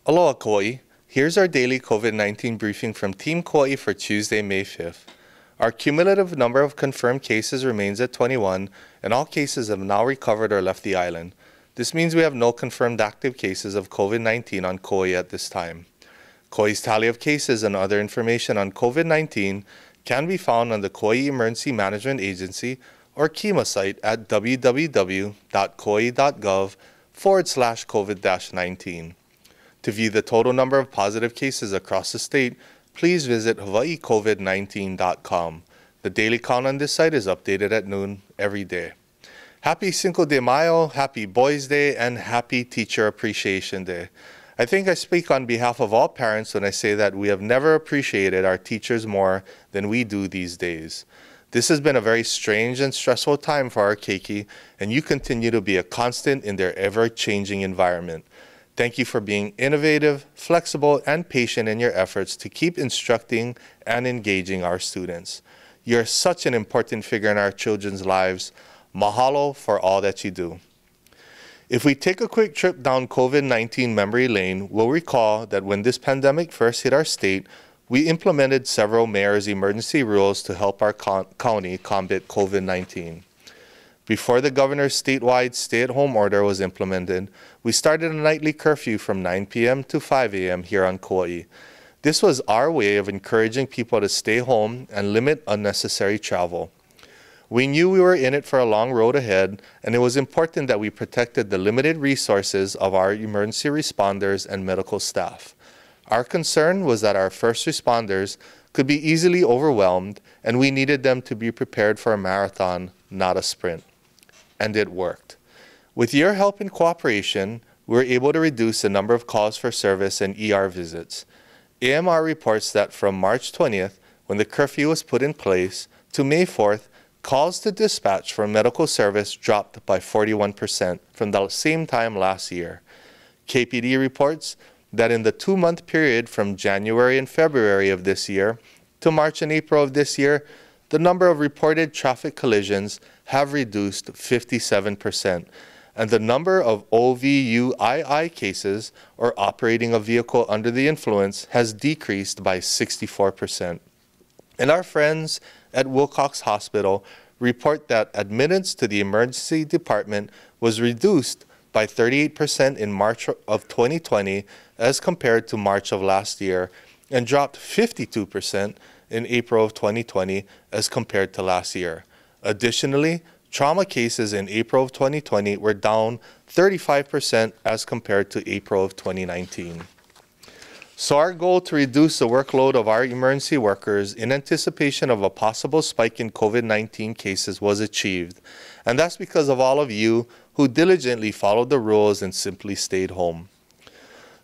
Aloha Kauai. Here's our daily COVID-19 briefing from Team Kauai for Tuesday, May 5th. Our cumulative number of confirmed cases remains at 21, and all cases have now recovered or left the island. This means we have no confirmed active cases of COVID-19 on Kauai at this time. Kauai's tally of cases and other information on COVID-19 can be found on the Kauai Emergency Management Agency or KEMA site at www.kauai.gov/COVID-19. To view the total number of positive cases across the state, please visit hawaiicovid19.com. The daily count on this site is updated at noon every day. Happy Cinco de Mayo, Happy Boys Day, and Happy Teacher Appreciation Day. I think I speak on behalf of all parents when I say that we have never appreciated our teachers more than we do these days. This has been a very strange and stressful time for our keiki, and you continue to be a constant in their ever-changing environment. Thank you for being innovative, flexible, and patient in your efforts to keep instructing and engaging our students. You're such an important figure in our children's lives. Mahalo for all that you do. If we take a quick trip down COVID-19 memory lane, we'll recall that when this pandemic first hit our state, we implemented several mayor's emergency rules to help our county combat COVID-19. Before the governor's statewide stay-at-home order was implemented, we started a nightly curfew from 9 p.m. to 5 a.m. here on Kauai. This was our way of encouraging people to stay home and limit unnecessary travel. We knew we were in it for a long road ahead, and it was important that we protected the limited resources of our emergency responders and medical staff. Our concern was that our first responders could be easily overwhelmed, and we needed them to be prepared for a marathon, not a sprint. And it worked. With your help and cooperation, we were able to reduce the number of calls for service and ER visits. AMR reports that from March 20th, when the curfew was put in place, to May 4th, calls to dispatch for medical service dropped by 41% from the same time last year. KPD reports that in the 2-month period from January and February of this year to March and April of this year, the number of reported traffic collisions have reduced 57%, and the number of OVUII cases, or operating a vehicle under the influence, has decreased by 64%. And our friends at Wilcox Hospital report that admittance to the emergency department was reduced by 38% in March of 2020 as compared to March of last year, and dropped 52% in April of 2020 as compared to last year. Additionally, trauma cases in April of 2020 were down 35% as compared to April of 2019. So our goal to reduce the workload of our emergency workers in anticipation of a possible spike in COVID-19 cases was achieved. And that's because of all of you who diligently followed the rules and simply stayed home.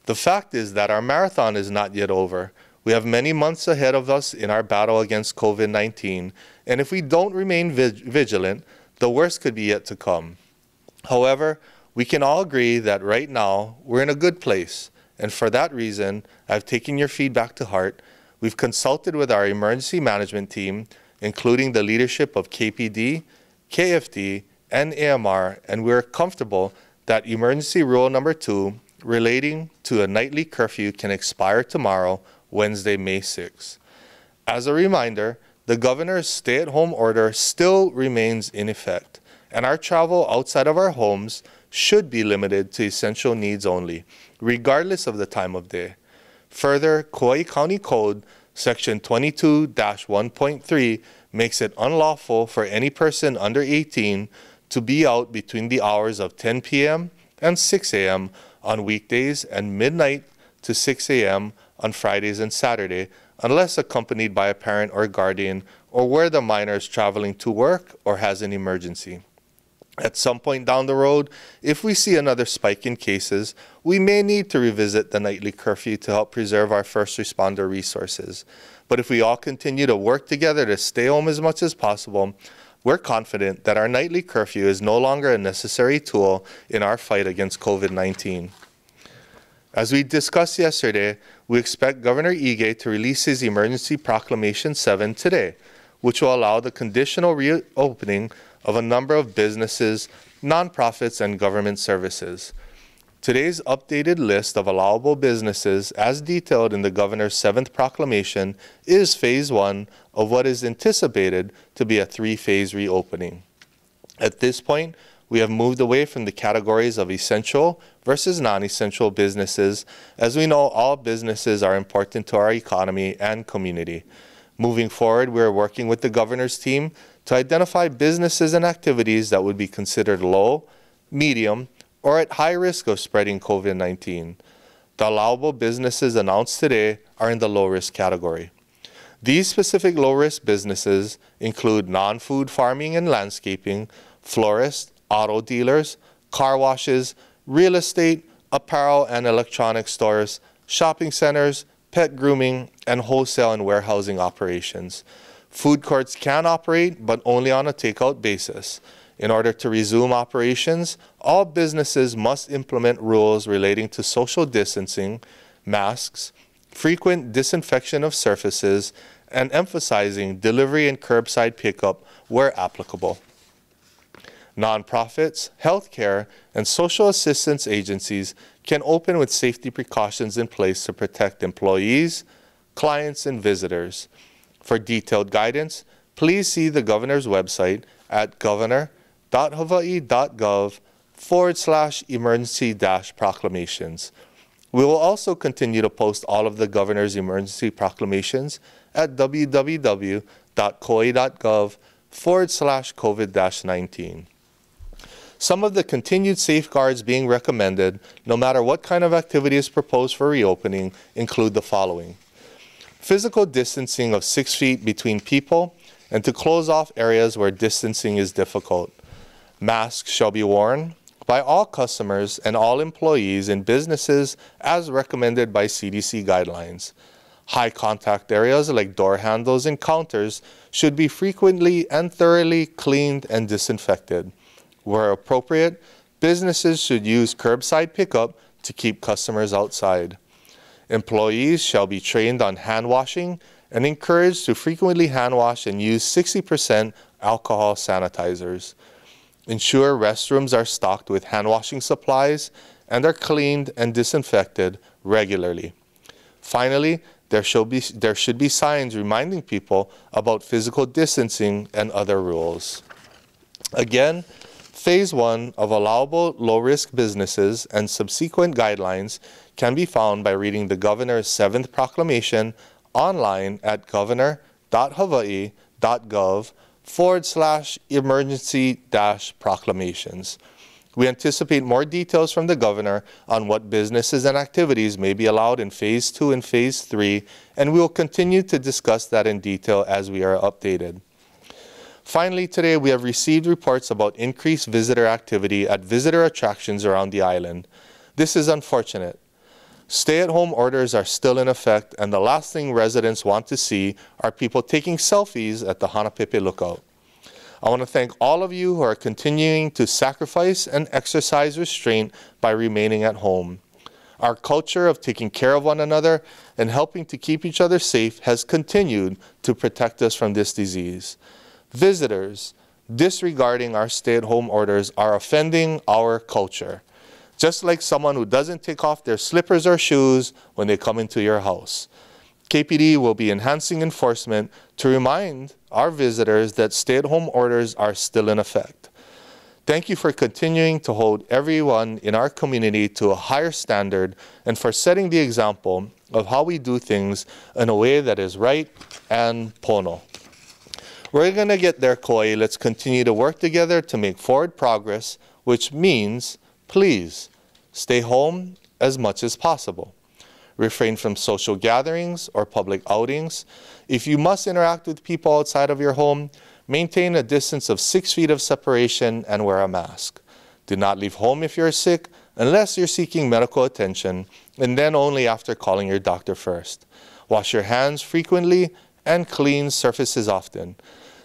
The fact is that our marathon is not yet over. We have many months ahead of us in our battle against COVID-19, and if we don't remain vigilant, the worst could be yet to come. However, we can all agree that right now we're in a good place, and for that reason, I've taken your feedback to heart. We've consulted with our emergency management team, including the leadership of KPD, KFD, and AMR, and we're comfortable that emergency rule number 2 relating to a nightly curfew can expire tomorrow, Wednesday, May 6th. As a reminder, the governor's stay-at-home order still remains in effect, and our travel outside of our homes should be limited to essential needs only, regardless of the time of day. Further, Kauai County Code Section 22-1.3 makes it unlawful for any person under 18 to be out between the hours of 10 p.m. and 6 a.m. on weekdays and midnight to 6 a.m. on Fridays and Saturday, unless accompanied by a parent or guardian, or where the minor is traveling to work or has an emergency. At some point down the road, if we see another spike in cases, we may need to revisit the nightly curfew to help preserve our first responder resources. But if we all continue to work together to stay home as much as possible, we're confident that our nightly curfew is no longer a necessary tool in our fight against COVID-19. As we discussed yesterday, we expect Governor Ige to release his Emergency Proclamation 7 today, which will allow the conditional reopening of a number of businesses, nonprofits, and government services. Today's updated list of allowable businesses, as detailed in the Governor's 7th proclamation, is Phase 1 of what is anticipated to be a 3-phase reopening. At this point, we have moved away from the categories of essential versus non-essential businesses, as we know all businesses are important to our economy and community. Moving forward, we are working with the Governor's team to identify businesses and activities that would be considered low, medium, or at high risk of spreading COVID-19. The allowable businesses announced today are in the low-risk category. These specific low-risk businesses include non-food farming and landscaping, florists, auto dealers, car washes, real estate, apparel and electronic stores, shopping centers, pet grooming, and wholesale and warehousing operations. Food courts can operate, but only on a takeout basis. In order to resume operations, all businesses must implement rules relating to social distancing, masks, frequent disinfection of surfaces, and emphasizing delivery and curbside pickup where applicable. Nonprofits, healthcare, and social assistance agencies can open with safety precautions in place to protect employees, clients, and visitors. For detailed guidance, please see the Governor's website at governor.hawaii.gov/emergency-proclamations. We will also continue to post all of the Governor's emergency proclamations at www.kauai.gov/COVID-19. Some of the continued safeguards being recommended, no matter what kind of activity is proposed for reopening, include the following. Physical distancing of 6 feet between people and to close off areas where distancing is difficult. Masks shall be worn by all customers and all employees in businesses as recommended by CDC guidelines. High contact areas like door handles and counters should be frequently and thoroughly cleaned and disinfected. Where appropriate, businesses should use curbside pickup to keep customers outside. Employees shall be trained on hand washing and encouraged to frequently hand wash and use 60% alcohol sanitizers. Ensure restrooms are stocked with hand washing supplies and are cleaned and disinfected regularly. Finally, there should be signs reminding people about physical distancing and other rules. Again, Phase 1 of allowable low-risk businesses and subsequent guidelines can be found by reading the Governor's 7th proclamation online at governor.hawaii.gov/emergency-proclamations. We anticipate more details from the Governor on what businesses and activities may be allowed in Phase 2 and Phase 3, and we will continue to discuss that in detail as we are updated. Finally, today we have received reports about increased visitor activity at visitor attractions around the island. This is unfortunate. Stay-at-home orders are still in effect, and the last thing residents want to see are people taking selfies at the Hanapepe Lookout. I want to thank all of you who are continuing to sacrifice and exercise restraint by remaining at home. Our culture of taking care of one another and helping to keep each other safe has continued to protect us from this disease. Visitors disregarding our stay-at-home orders are offending our culture, just like someone who doesn't take off their slippers or shoes when they come into your house. KPD will be enhancing enforcement to remind our visitors that stay-at-home orders are still in effect. Thank you for continuing to hold everyone in our community to a higher standard and for setting the example of how we do things in a way that is right and pono. We're going to get there, Kauai. Let's continue to work together to make forward progress, which means, please, stay home as much as possible. Refrain from social gatherings or public outings. If you must interact with people outside of your home, maintain a distance of 6 feet of separation and wear a mask. Do not leave home if you're sick unless you're seeking medical attention, and then only after calling your doctor first. Wash your hands frequently and clean surfaces often.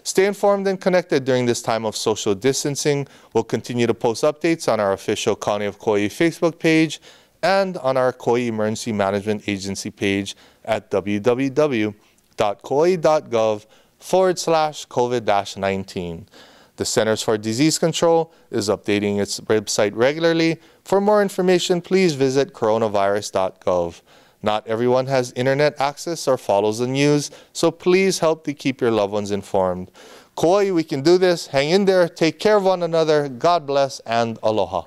Stay informed and connected during this time of social distancing. We'll continue to post updates on our official County of Kauai Facebook page and on our Kauai Emergency Management Agency page at www.kauai.gov/COVID-19. The Centers for Disease Control is updating its website regularly. For more information, please visit coronavirus.gov. Not everyone has internet access or follows the news, so please help to keep your loved ones informed. Kauai, we can do this. Hang in there. Take care of one another. God bless and aloha.